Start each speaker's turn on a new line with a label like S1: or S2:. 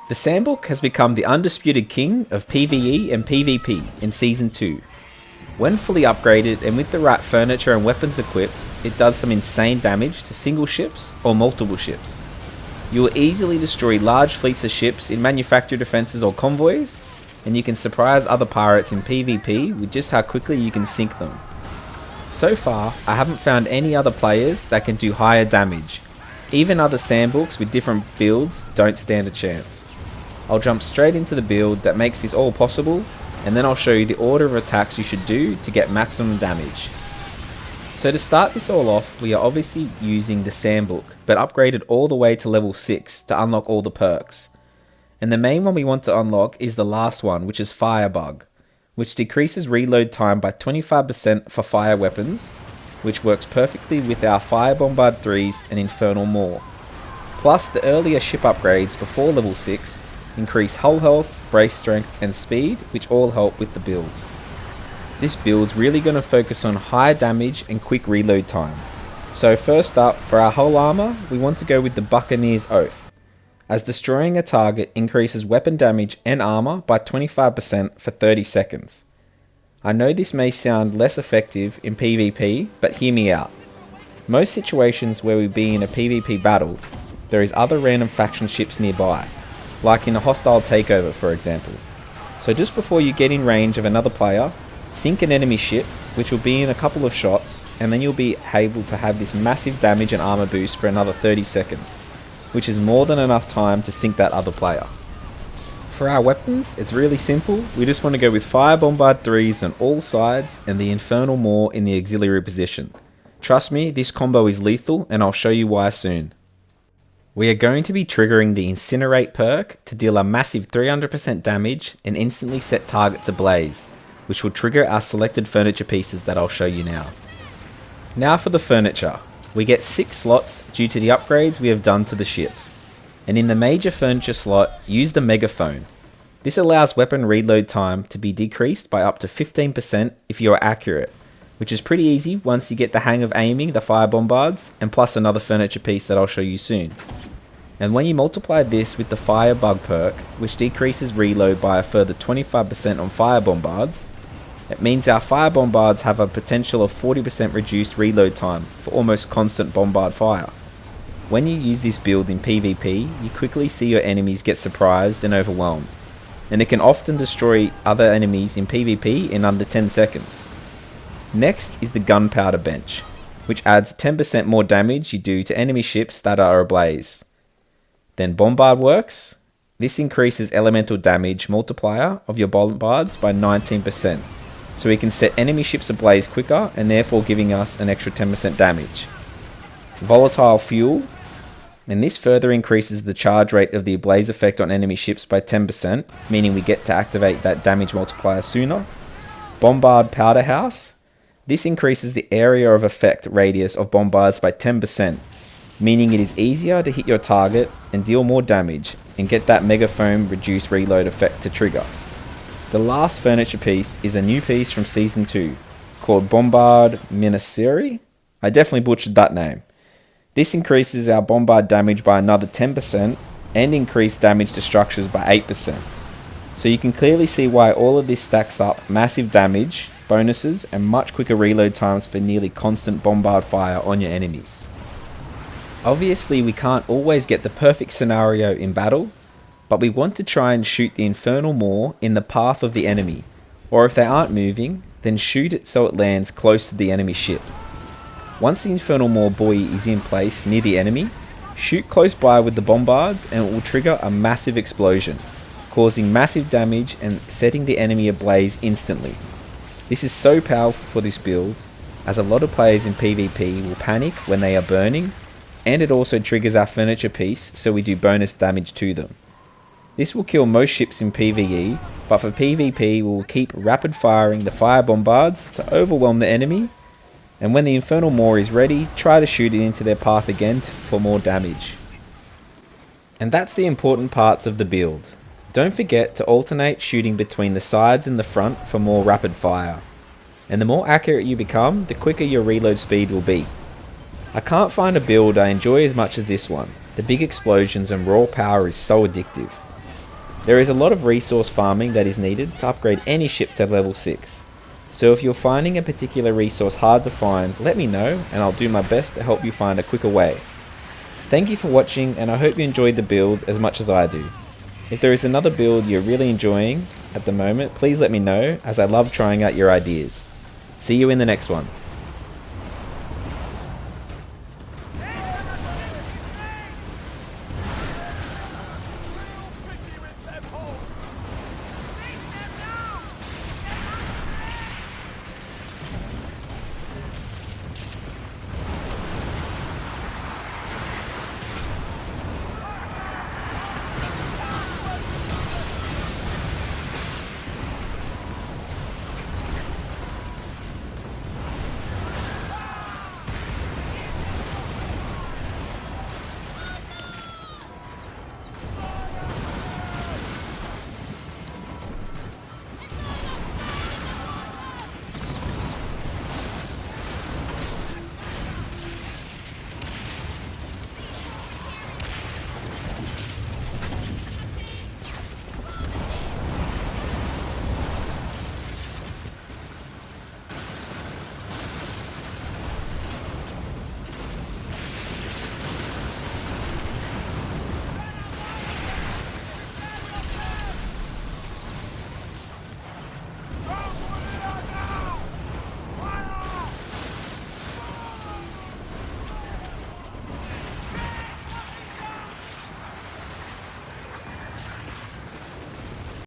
S1: The Sambuk has become the undisputed king of PvE and PvP in Season 2. When fully upgraded and with the right furniture and weapons equipped, it does some insane damage to single ships or multiple ships. You will easily destroy large fleets of ships in manufactured defences or convoys, and you can surprise other pirates in PvP with just how quickly you can sink them. So far, I haven't found any other players that can do higher damage. Even other Sambuks with different builds don't stand a chance. I'll jump straight into the build that makes this all possible, and then I'll show you the order of attacks you should do to get maximum damage. So to start this all off, we are obviously using the Sambuk, but upgraded all the way to level 6 to unlock all the perks. And the main one we want to unlock is the last one, which is Firebug, which decreases reload time by 25% for fire weapons, which works perfectly with our Fire Bombard 3s and Infernal Maw. Plus the earlier ship upgrades before level 6 increase hull health, brace strength and speed, which all help with the build. This build's really going to focus on high damage and quick reload time. So first up, for our hull armour, we want to go with the Buccaneers Oath, as destroying a target increases weapon damage and armour by 25% for 30 seconds. I know this may sound less effective in PvP, but hear me out. Most situations where we be in a PvP battle, there is other random faction ships nearby, like in a hostile takeover for example. So just before you get in range of another player, sink an enemy ship, which will be in a couple of shots, and then you'll be able to have this massive damage and armor boost for another 30 seconds, which is more than enough time to sink that other player. For our weapons, it's really simple. We just want to go with Fire Bombard 3s on all sides and the Infernal Maw in the auxiliary position. Trust me, this combo is lethal, and I'll show you why soon. We are going to be triggering the Incinerate perk to deal a massive 300% damage and instantly set targets ablaze, which will trigger our selected furniture pieces that I'll show you now. Now for the furniture. We get 6 slots due to the upgrades we have done to the ship. And in the major furniture slot, use the megaphone. This allows weapon reload time to be decreased by up to 15% if you are accurate, which is pretty easy once you get the hang of aiming the fire bombards, and plus another furniture piece that I'll show you soon. And when you multiply this with the Firebug perk, which decreases reload by a further 25% on fire bombards, it means our fire bombards have a potential of 40% reduced reload time for almost constant bombard fire. When you use this build in PvP, you quickly see your enemies get surprised and overwhelmed, and it can often destroy other enemies in PvP in under 10 seconds. Next is the gunpowder bench, which adds 10% more damage you do to enemy ships that are ablaze. Then bombard works. This increases elemental damage multiplier of your bombards by 19%, so we can set enemy ships ablaze quicker and therefore giving us an extra 10% damage. Volatile fuel, and this further increases the charge rate of the ablaze effect on enemy ships by 10%, meaning we get to activate that damage multiplier sooner. Bombard powder house, this increases the area of effect radius of bombards by 10%, meaning it is easier to hit your target and deal more damage and get that megaphone reduced reload effect to trigger. The last furniture piece is a new piece from Season 2 called Bombard Minasiri. I definitely butchered that name. This increases our bombard damage by another 10% and increased damage to structures by 8%. So you can clearly see why all of this stacks up massive damage, bonuses and much quicker reload times for nearly constant bombard fire on your enemies. Obviously we can't always get the perfect scenario in battle, but we want to try and shoot the Infernal Maw in the path of the enemy, or if they aren't moving, then shoot it so it lands close to the enemy ship. Once the Infernal Maw buoy is in place near the enemy, shoot close by with the bombards and it will trigger a massive explosion, causing massive damage and setting the enemy ablaze instantly. This is so powerful for this build, as a lot of players in PvP will panic when they are burning, and it also triggers our furniture piece so we do bonus damage to them. This will kill most ships in PvE, but for PvP we will keep rapid firing the fire bombards to overwhelm the enemy, and when the Infernal Maw is ready, try to shoot it into their path again for more damage. And that's the important parts of the build. Don't forget to alternate shooting between the sides and the front for more rapid fire. And the more accurate you become, the quicker your reload speed will be. I can't find a build I enjoy as much as this one. The big explosions and raw power is so addictive. There is a lot of resource farming that is needed to upgrade any ship to level 6. So if you're finding a particular resource hard to find, let me know and I'll do my best to help you find a quicker way. Thank you for watching, and I hope you enjoyed the build as much as I do. If there is another build you're really enjoying at the moment, please let me know, as I love trying out your ideas. See you in the next one.